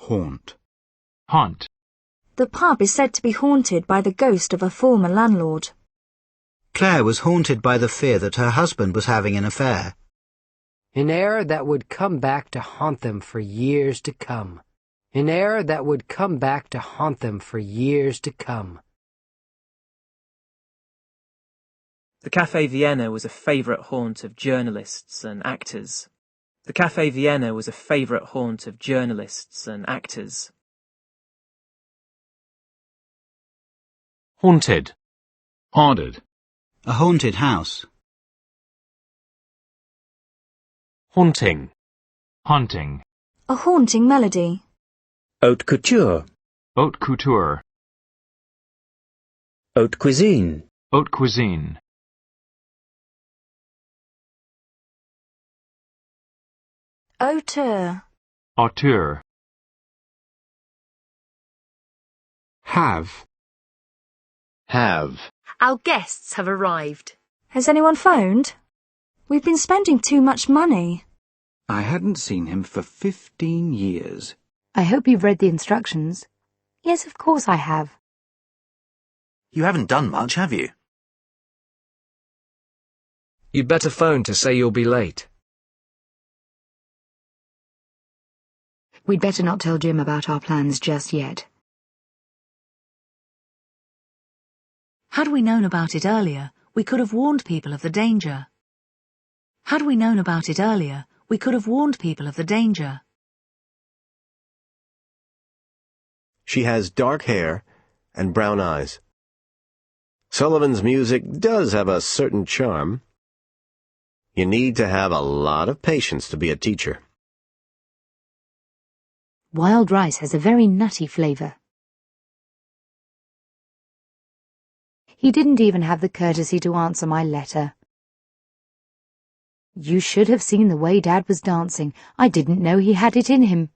Haunt. Haunt. The pub is said to be haunted by the ghost of a former landlord. Claire was haunted by the fear that her husband was having an affair. An error that would come back to haunt them for years to come. An error that would come back to haunt them for years to come. The Café Vienna was a favourite haunt of journalists and actors. The Café Vienna was a favourite haunt of journalists and actors. Haunted. Haunted. A haunted house. Haunting. Haunting. A haunting melody. Haute couture. Haute couture. Haute cuisine. Haute cuisine. Auteur. Auteur. Have. Have. Our guests have arrived. Has anyone phoned? We've been spending too much money. I hadn't seen him for 15 years. I hope you've read the instructions. Yes, of course I have. You haven't done much, have you? You'd better phone to say you'll be late. We'd better not tell Jim about our plans just yet. Had we known about it earlier, we could have warned people of the danger. Had we known about it earlier, we could have warned people of the danger. She has dark hair and brown eyes. Sullivan's music does have a certain charm. You need to have a lot of patience to be a teacher. Wild rice has a very nutty flavour. He didn't even have the courtesy to answer my letter. You should have seen the way Dad was dancing. I didn't know he had it in him.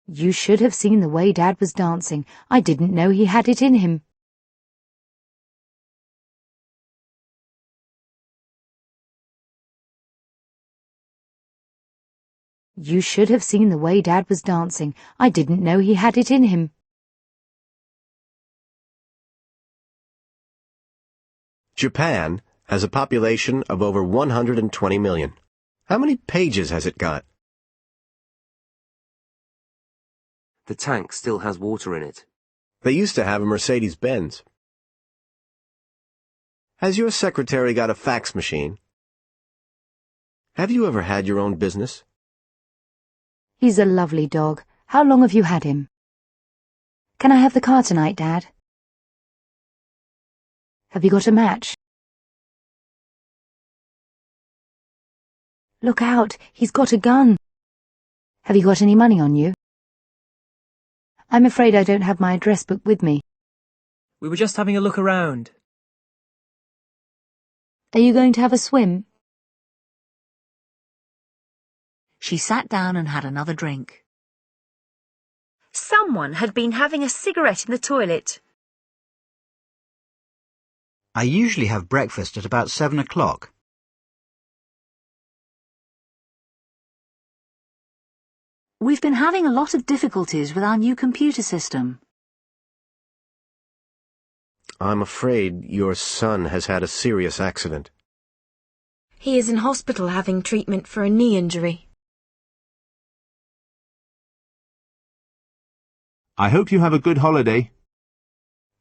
You should have seen the way Dad was dancing. I didn't know he had it in him. You should have seen the way Dad was dancing. I didn't know he had it in him. Japan has a population of over 120 million. How many pages has it got? The tank still has water in it. They used to have a Mercedes-Benz. Has your secretary got a fax machine? Have you ever had your own business? He's a lovely dog. How long have you had him? Can I have the car tonight, Dad? Have you got a match? Look out, he's got a gun. Have you got any money on you? I'm afraid I don't have my address book with me. We were just having a look around. Are you going to have a swim? She sat down and had another drink. Someone had been having a cigarette in the toilet. I usually have breakfast at about 7 o'clock. We've been having a lot of difficulties with our new computer system. I'm afraid your son has had a serious accident. He is in hospital having treatment for a knee injury. I hope you have a good holiday.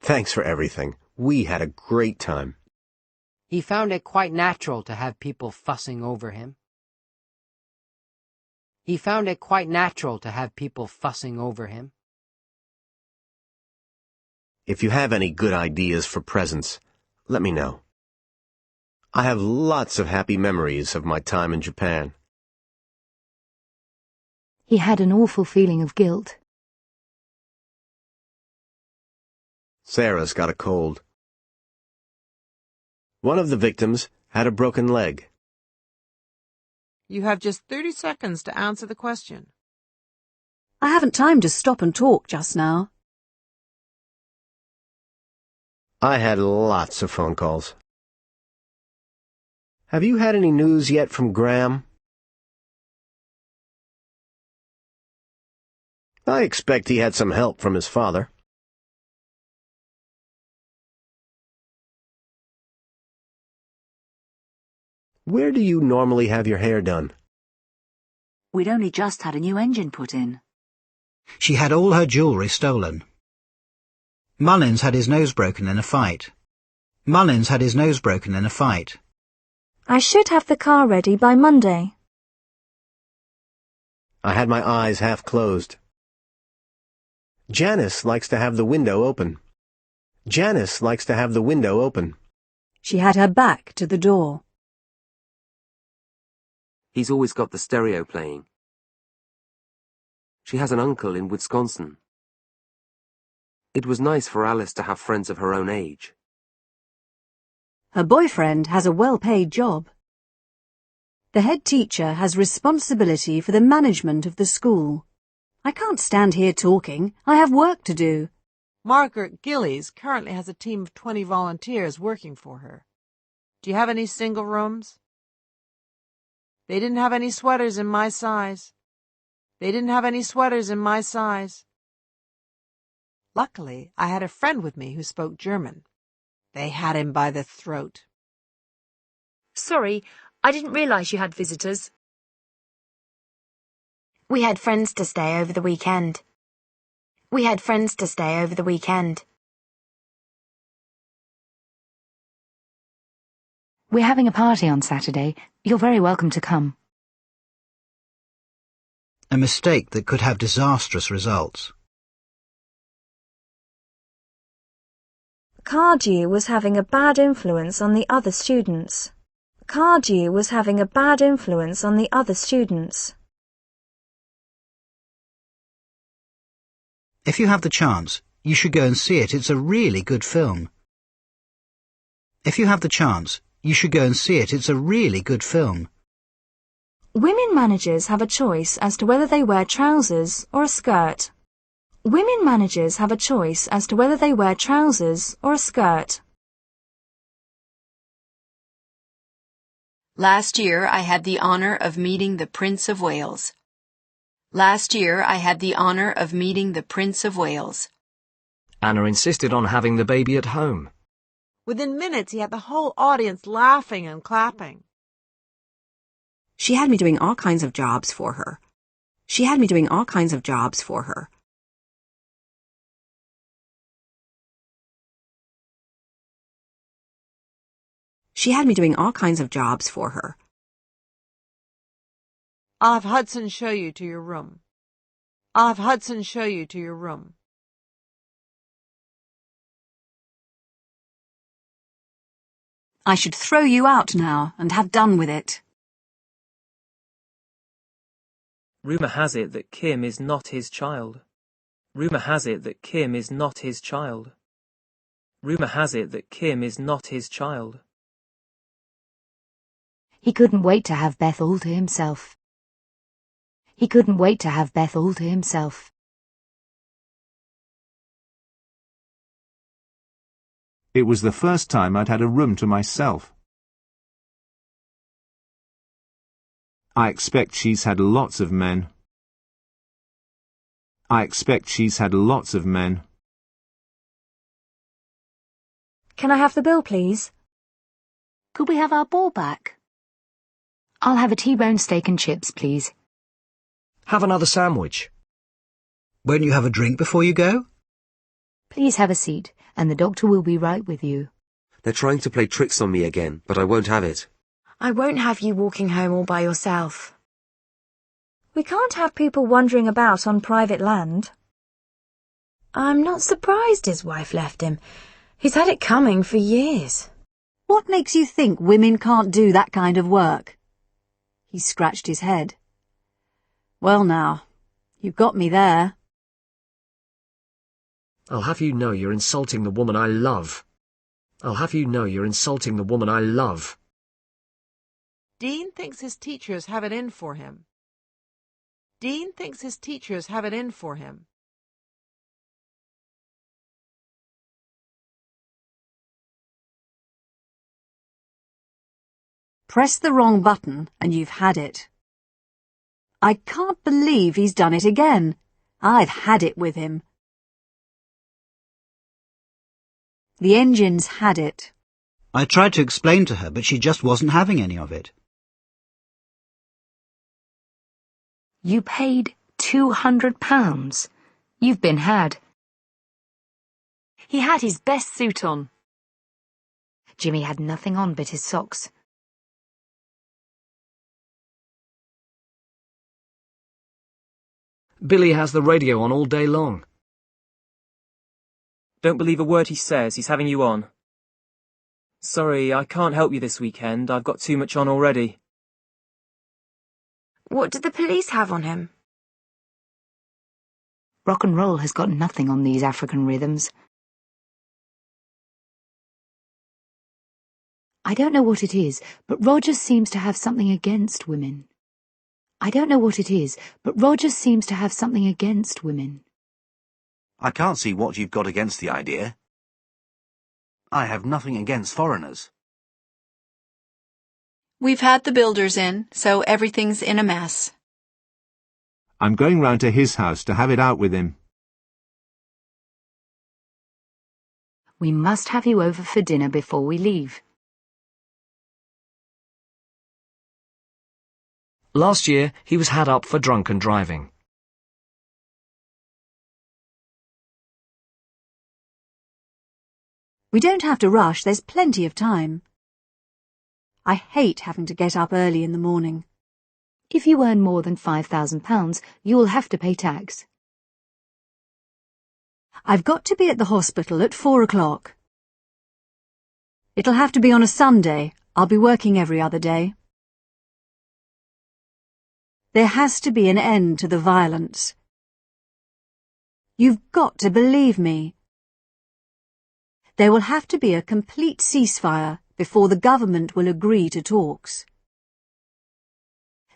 Thanks for everything. We had a great time. He found it quite natural to have people fussing over him. He found it quite natural to have people fussing over him. If you have any good ideas for presents, let me know. I have lots of happy memories of my time in Japan. He had an awful feeling of guilt. Sarah's got a cold. One of the victims had a broken leg. You have just 30 seconds to answer the question. I haven't time to stop and talk just now. I had lots of phone calls. Have you had any news yet from Graham? I expect he had some help from his father. Where do you normally have your hair done? We'd only just had a new engine put in. She had all her jewellery stolen. Mullins had his nose broken in a fight. Mullins had his nose broken in a fight. I should have the car ready by Monday. I had my eyes half closed. Janice likes to have the window open. Janice likes to have the window open. She had her back to the door. He's always got the stereo playing. She has an uncle in Wisconsin. It was nice for Alice to have friends of her own age. Her boyfriend has a well-paid job. The head teacher has responsibility for the management of the school. I can't stand here talking. I have work to do. Margaret Gillies currently has a team of 20 volunteers working for her. Do you have any single rooms? They didn't have any sweaters in my size. They didn't have any sweaters in my size. Luckily, I had a friend with me who spoke German. They had him by the throat. Sorry, I didn't realise you had visitors. We had friends to stay over the weekend. We had friends to stay over the weekend. We're having a party on Saturday. You're very welcome to come. A mistake that could have disastrous results. Cardew was having a bad influence on the other students. Cardew was having a bad influence on the other students. If you have the chance, you should go and see it. It's a really good film. If you have the chance, you should go and see it. It's a really good film. Women managers have a choice as to whether they wear trousers or a skirt. Women managers have a choice as to whether they wear trousers or a skirt. Last year I had the honour of meeting the Prince of Wales. Last year I had the honour of meeting the Prince of Wales. Anna insisted on having the baby at home. Within minutes, he had the whole audience laughing and clapping. She had me doing all kinds of jobs for her. She had me doing all kinds of jobs for her. She had me doing all kinds of jobs for her. I'll have Hudson show you to your room. I'll have Hudson show you to your room. I should throw you out now and have done with it. Rumour has it that Kim is not his child. Rumour has it that Kim is not his child. Rumour has it that Kim is not his child. He couldn't wait to have Beth all to himself. He couldn't wait to have Beth all to himself. It was the first time I'd had a room to myself. I expect she's had lots of men. I expect she's had lots of men. Can I have the bill, please? Could we have our ball back? I'll have a T-bone steak and chips, please. Have another sandwich. Won't you have a drink before you go? Please have a seat, and the doctor will be right with you. They're trying to play tricks on me again, but I won't have it. I won't have you walking home all by yourself. We can't have people wandering about on private land. I'm not surprised his wife left him. He's had it coming for years. What makes you think women can't do that kind of work? He scratched his head. Well now, you've got me there. I'll have you know you're insulting the woman I love. I'll have you know you're insulting the woman I love. Dean thinks his teachers have it in for him. Dean thinks his teachers have it in for him. Press the wrong button and you've had it. I can't believe he's done it again. I've had it with him. The engine's had it. I tried to explain to her, but she just wasn't having any of it. You paid £200. You've been had. He had his best suit on. Jimmy had nothing on but his socks. Billy has the radio on all day long. Don't believe a word he says, he's having you on. Sorry, I can't help you this weekend, I've got too much on already. What did the police have on him? Rock and roll has got nothing on these African rhythms. I don't know what it is, but Rogers seems to have something against women. I don't know what it is, but Rogers seems to have something against women. I can't see what you've got against the idea. I have nothing against foreigners. We've had the builders in, so everything's in a mess. I'm going round to his house to have it out with him. We must have you over for dinner before we leave. Last year, he was had up for drunken driving. We don't have to rush, there's plenty of time. I hate having to get up early in the morning. If you earn more than £5,000, you will have to pay tax. I've got to be at the hospital at 4 o'clock. It'll have to be on a Sunday. I'll be working every other day. There has to be an end to the violence. You've got to believe me. There will have to be a complete ceasefire before the government will agree to talks.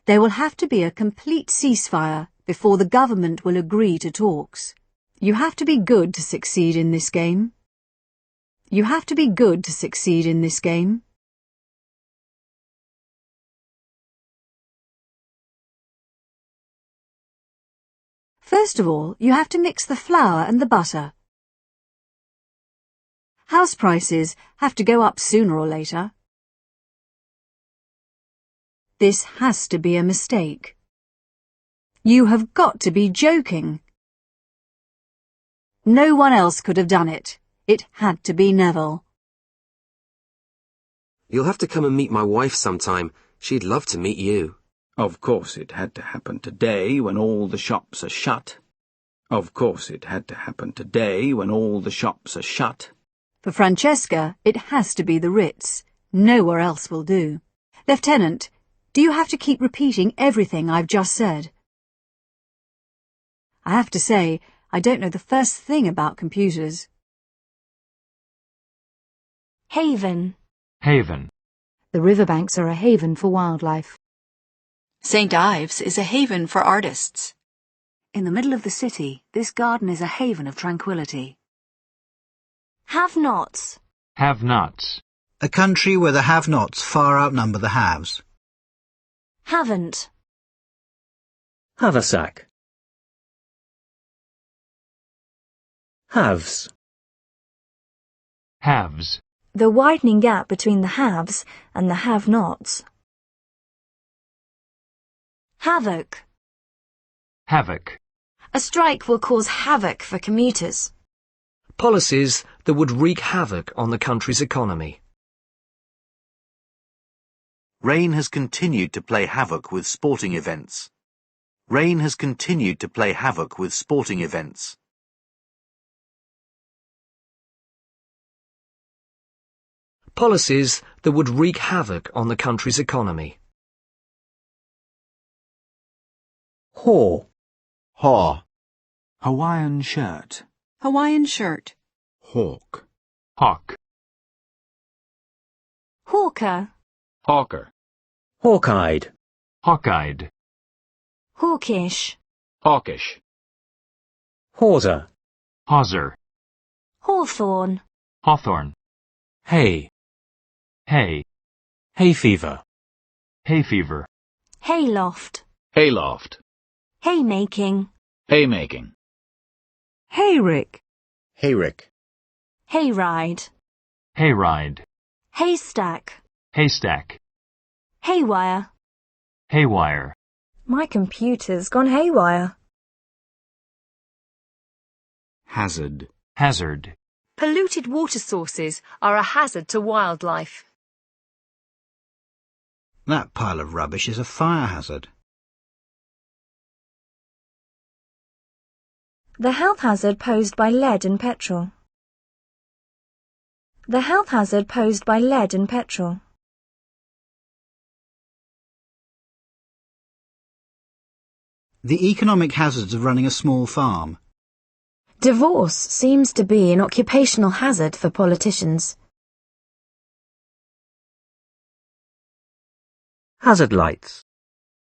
There will have to be a complete ceasefire before the government will agree to talks. You have to be good to succeed in this game. You have to be good to succeed in this game. First of all, you have to mix the flour and the butter. House prices have to go up sooner or later. This has to be a mistake. You have got to be joking. No one else could have done it. It had to be Neville. You'll have to come and meet my wife sometime. She'd love to meet you. Of course it had to happen today when all the shops are shut. Of course it had to happen today when all the shops are shut. For Francesca, it has to be the Ritz. Nowhere else will do. Lieutenant, do you have to keep repeating everything I've just said? I have to say, I don't know the first thing about computers. Haven. Haven. The riverbanks are a haven for wildlife. St. Ives is a haven for artists. In the middle of the city, this garden is a haven of tranquility. Have-nots. Have-nots. A country where the have-nots far outnumber the haves. Haven't. Haversack. Haves. Haves. The widening gap between the haves and the have-nots. Havoc. Havoc. A strike will cause havoc for commuters. Policies that would wreak havoc on the country's economy. Rain has continued to play havoc with sporting events. Rain has continued to play havoc with sporting events. Policies that would wreak havoc on the country's economy. Haw. Haw. Hawaiian shirt. Hawaiian shirt. Hawk. Hawk. Hawker. Hawker. Hawk-eyed. Hawk-eyed. Hawkish. Hawkish. Hawser. Hawser. Hawthorn. Hawthorn. Hay. Hay. Hay fever. Hay fever. Hayloft. Hayloft. Haymaking. Haymaking. Hayrick. Hayrick. Hayride. Hayride. Haystack. Haystack. Haywire. Haywire. My computer's gone haywire. Hazard. Hazard. Polluted water sources are a hazard to wildlife. That pile of rubbish is a fire hazard. The health hazard posed by lead in petrol. The health hazard posed by lead in petrol. The economic hazards of running a small farm. Divorce seems to be an occupational hazard for politicians. Hazard lights.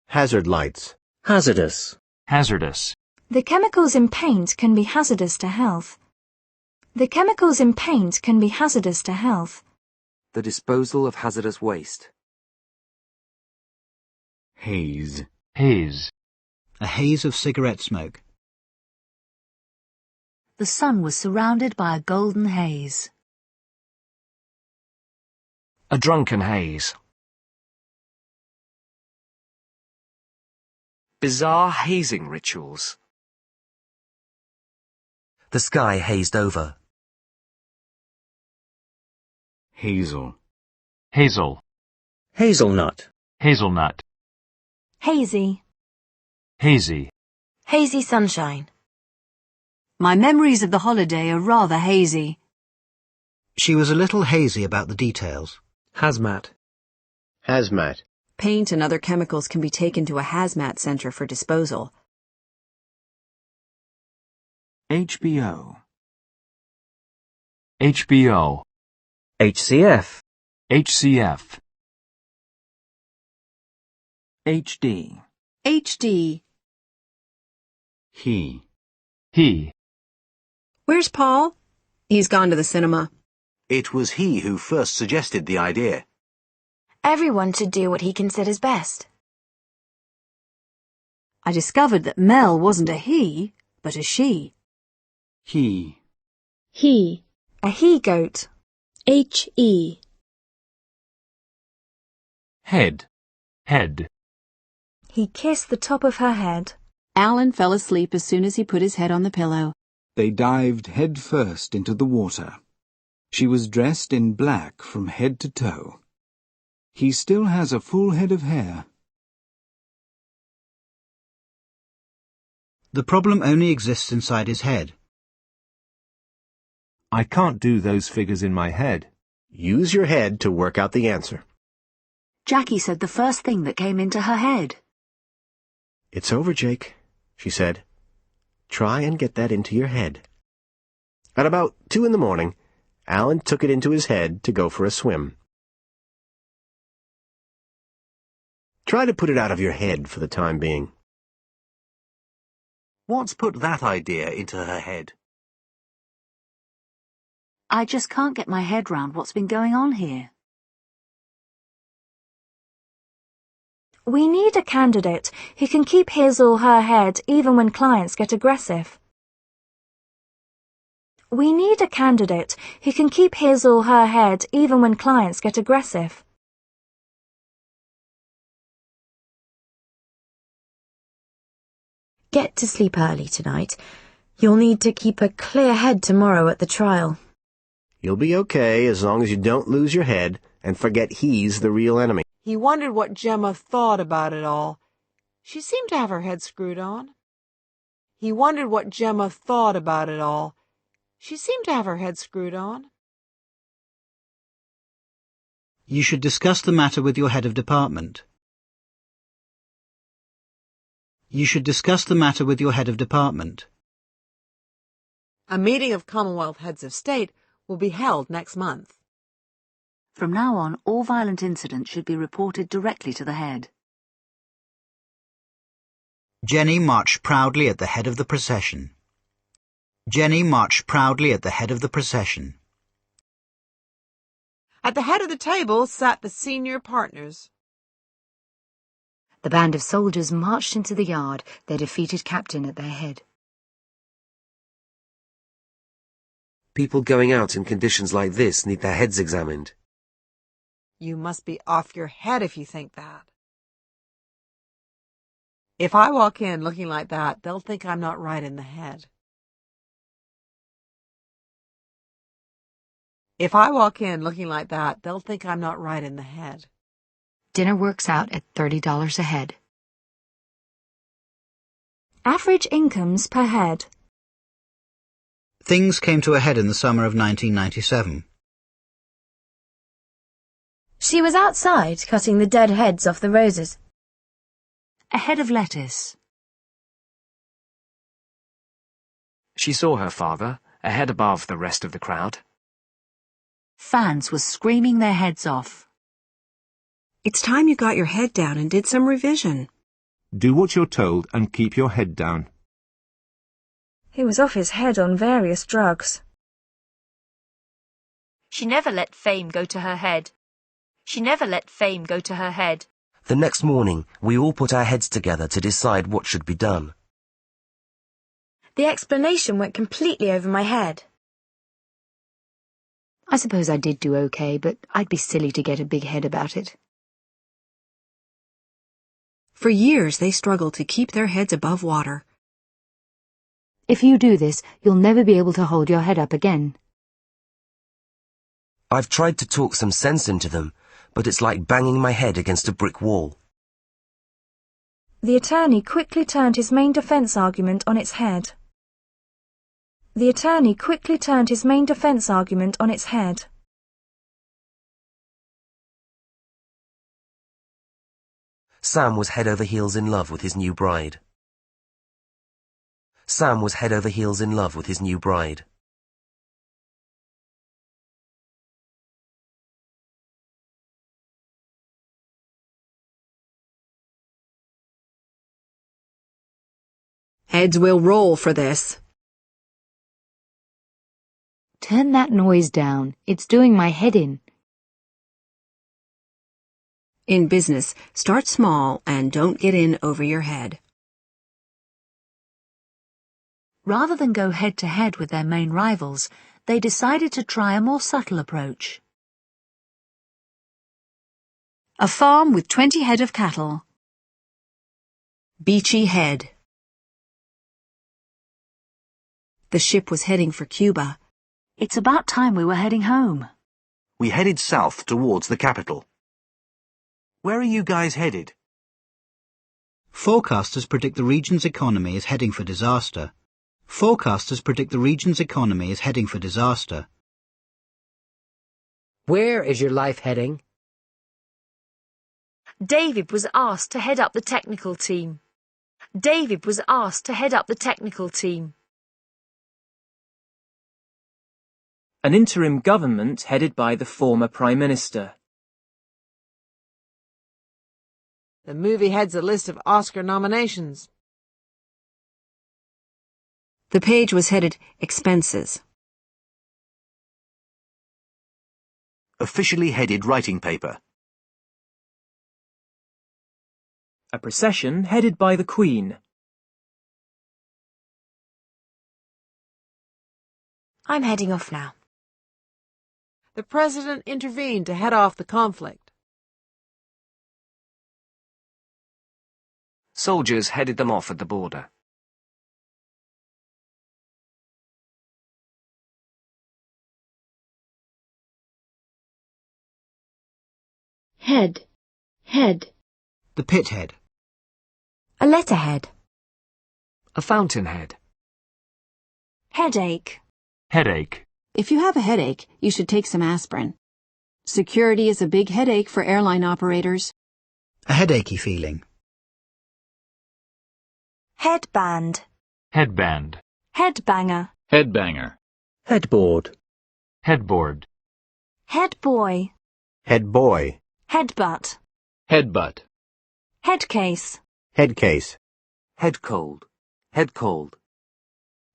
Hazard lights. Hazardous. Hazardous. The chemicals in paint can be hazardous to health. The chemicals in paint can be hazardous to health. The disposal of hazardous waste. Haze. Haze. A haze of cigarette smoke. The sun was surrounded by a golden haze. A drunken haze. Bizarre hazing rituals. The sky hazed over. Hazel. Hazel. Hazelnut. Hazelnut. Hazy. Hazy. Hazy sunshine. My memories of the holiday are rather hazy. She was a little hazy about the details. Hazmat. Hazmat. Paint and other chemicals can be taken to a hazmat center for disposal. HBO. HBO. HCF. HCF. HD. HD. He. He. Where's Paul? He's gone to the cinema. It was he who first suggested the idea. Everyone should do what he considers best. I discovered that Mel wasn't a he, but a she. He. He. A he-goat. H-E. Head. Head. He kissed the top of her head. Alan fell asleep as soon as he put his head on the pillow. They dived head first into the water. She was dressed in black from head to toe. He still has a full head of hair. The problem only exists inside his head. I can't do those figures in my head. Use your head to work out the answer. Jackie said the first thing that came into her head. It's over, Jake, she said. Try and get that into your head. At about 2 a.m, Alan took it into his head to go for a swim. Try to put it out of your head for the time being. What's put that idea into her head? I just can't get my head round what's been going on here. We need a candidate who can keep his or her head even when clients get aggressive. We need a candidate who can keep his or her head even when clients get aggressive. Get to sleep early tonight. You'll need to keep a clear head tomorrow at the trial. You'll be okay as long as you don't lose your head and forget he's the real enemy. He wondered what Gemma thought about it all. She seemed to have her head screwed on. He wondered what Gemma thought about it all. She seemed to have her head screwed on. You should discuss the matter with your head of department. You should discuss the matter with your head of department. A meeting of Commonwealth heads of state will be held next month. From now on, all violent incidents should be reported directly to the head. Jenny marched proudly at the head of the procession. Jenny marched proudly at the head of the procession. At the head of the table sat the senior partners. The band of soldiers marched into the yard, their defeated captain at their head. People going out in conditions like this need their heads examined. You must be off your head if you think that. If I walk in looking like that, they'll think I'm not right in the head. If I walk in looking like that, they'll think I'm not right in the head. Dinner works out at $30 a head. Average incomes per head. Things came to a head in the summer of 1997. She was outside cutting the dead heads off the roses. A head of lettuce. She saw her father, a head above the rest of the crowd. Fans were screaming their heads off. It's time you got your head down and did some revision. Do what you're told and keep your head down. He was off his head on various drugs. She never let fame go to her head. She never let fame go to her head. The next morning, we all put our heads together to decide what should be done. The explanation went completely over my head. I suppose I did do okay, but I'd be silly to get a big head about it. For years, they struggled to keep their heads above water. If you do this, you'll never be able to hold your head up again. I've tried to talk some sense into them, but it's like banging my head against a brick wall. The attorney quickly turned his main defense argument on its head. The attorney quickly turned his main defense argument on its head. Sam was head over heels in love with his new bride. Sam was head over heels in love with his new bride. Heads will roll for this. Turn that noise down. It's doing my head in. In business, start small and don't get in over your head. Rather than go head-to-head with their main rivals, they decided to try a more subtle approach. A farm with 20 head of cattle. Beachy Head. The ship was heading for Cuba. It's about time we were heading home. We headed south towards the capital. Where are you guys headed? Forecasters predict the region's economy is heading for disaster. Forecasters predict the region's economy is heading for disaster. Where is your life heading? David was asked to head up the technical team. David was asked to head up the technical team. An interim government headed by the former Prime Minister. The movie heads a list of Oscar nominations. The page was headed Expenses. Officially headed writing paper. A procession headed by the Queen. I'm heading off now. The President intervened to head off the conflict. Soldiers headed them off at the border. Head. Head. The pit head. A letterhead. A fountainhead. Headache. Headache. If you have a headache, you should take some aspirin. Security is a big headache for airline operators. A headachy feeling. Headband. Headband. Headbanger. Headbanger. Headboard. Headboard. Headboy. Headboy. Headbutt. Headbutt. Headcase. Headcase. Head cold. Head cold.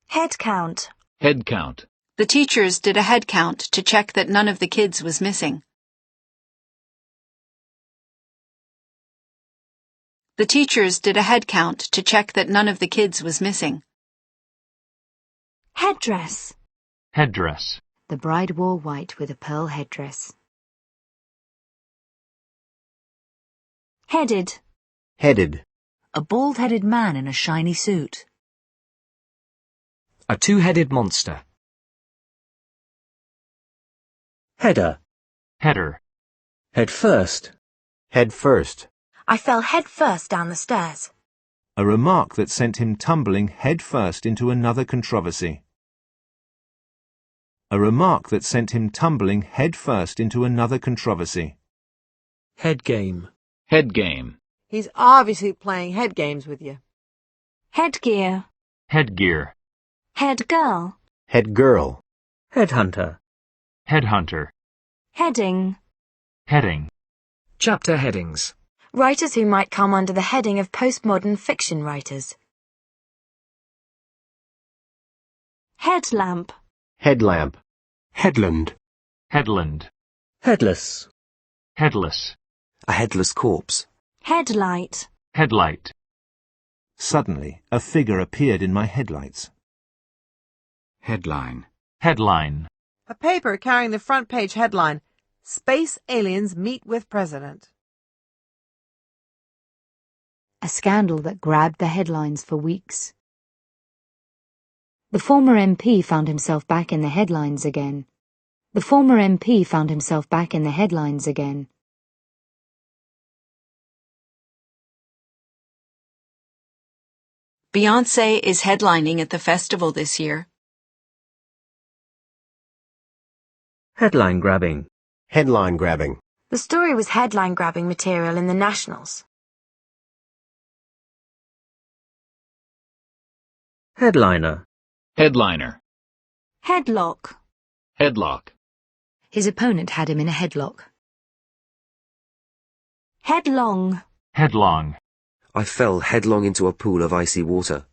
Head count. Head count. The teachers did a head count to check that none of the kids was missing. The teachers did a head count to check that none of the kids was missing. Headdress. Headdress. The bride wore white with a pearl headdress. Headed. Headed. A bald-headed man in a shiny suit. A two-headed monster. Header. Header. Head first. Head first. I fell head first down the stairs. A remark that sent him tumbling head first into another controversy. A remark that sent him tumbling head first into another controversy. Head game. Head game. He's obviously playing head games with you. Headgear. Headgear. Head girl. Head girl. Headhunter. Headhunter. Heading. Heading. Chapter headings. Writers who might come under the heading of postmodern fiction writers. Headlamp. Headlamp. Headland. Headland. Headless. Headless. A headless corpse. Headlight. Headlight. Suddenly, a figure appeared in my headlights. Headline. Headline. A paper carrying the front page headline, Space Aliens Meet with President. A scandal that grabbed the headlines for weeks. The former MP found himself back in the headlines again. The former MP found himself back in the headlines again. Beyoncé is headlining at the festival this year. Headline grabbing. Headline grabbing. The story was headline-grabbing material in the Nationals. Headliner. Headliner. Headlock. Headlock. His opponent had him in a headlock. Headlong. Headlong. I fell headlong into a pool of icy water.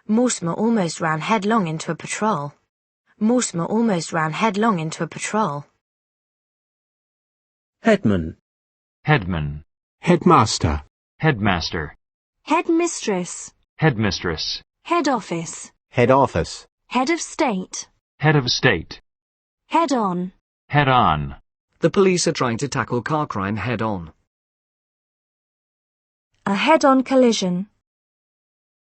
Mortimer almost ran headlong into a patrol. Mortimer almost ran headlong into a patrol. Headman. Headman. Headmaster. Headmaster. Headmistress. Headmistress. Head office. Head office. Head of state. Head of state. Head on. Head on. The police are trying to tackle car crime head on. A head-on collision.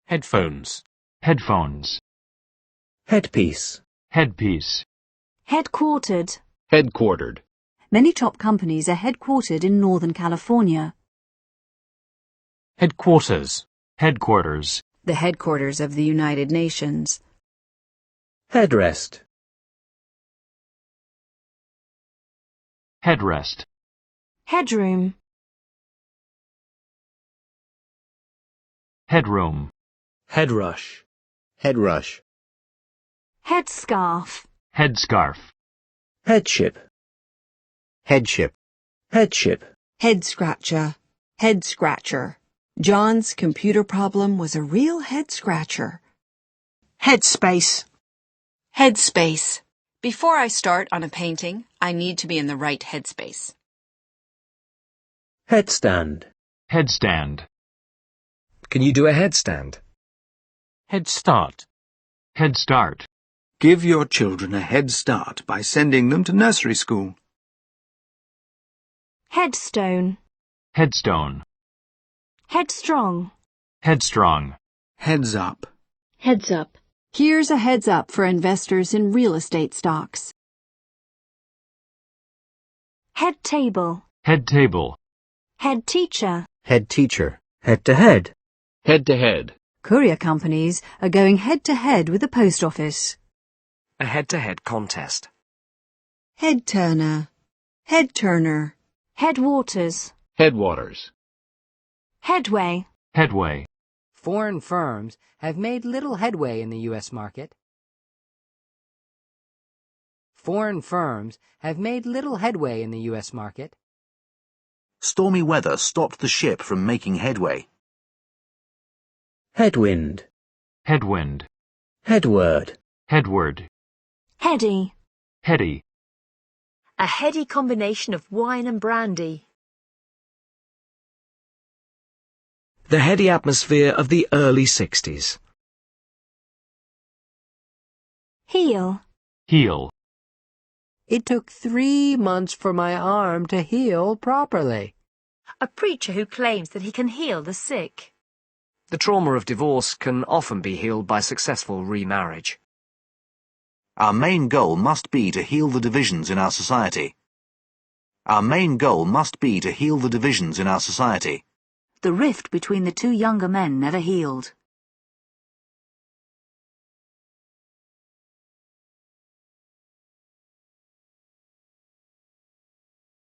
Headphones. Headphones. Headpiece. Headpiece. Headquartered. Headquartered. Many top companies are headquartered in Northern California. Headquarters. Headquarters. The headquarters of the United Nations. Headrest. Headrest. Headroom. Headroom. Headrush. Headrush. Headscarf. Headscarf. Headship. Headship. Headship. Head scratcher. Head scratcher. John's computer problem was a real head scratcher. Headspace. Headspace. Before I start on a painting, I need to be in the right headspace. Headstand. Headstand. Can you do a headstand? Head start. Head start. Give your children a head start by sending them to nursery school. Headstone. Headstone. Headstrong. Headstrong. Heads up. Heads up. Here's a heads up for investors in real estate stocks. Head table. Head table. Head teacher. Head teacher. Head to head. Head to head. Courier companies are going head-to-head with the post office. A head-to-head contest. Head turner. Head turner. Headwaters. Headwaters. Headway. Headway. Foreign firms have made little headway in the U.S. market. Foreign firms have made little headway in the U.S. market. Stormy weather stopped the ship from making headway. Headwind. Headwind. Headword. Headward. Heady. Heady. A heady combination of wine and brandy. The heady atmosphere of the early 60s. Heal. Heal. It took 3 months for my arm to heal properly. A preacher who claims that he can heal the sick. The trauma of divorce can often be healed by successful remarriage. Our main goal must be to heal the divisions in our society. Our main goal must be to heal the divisions in our society. The rift between the two younger men never healed.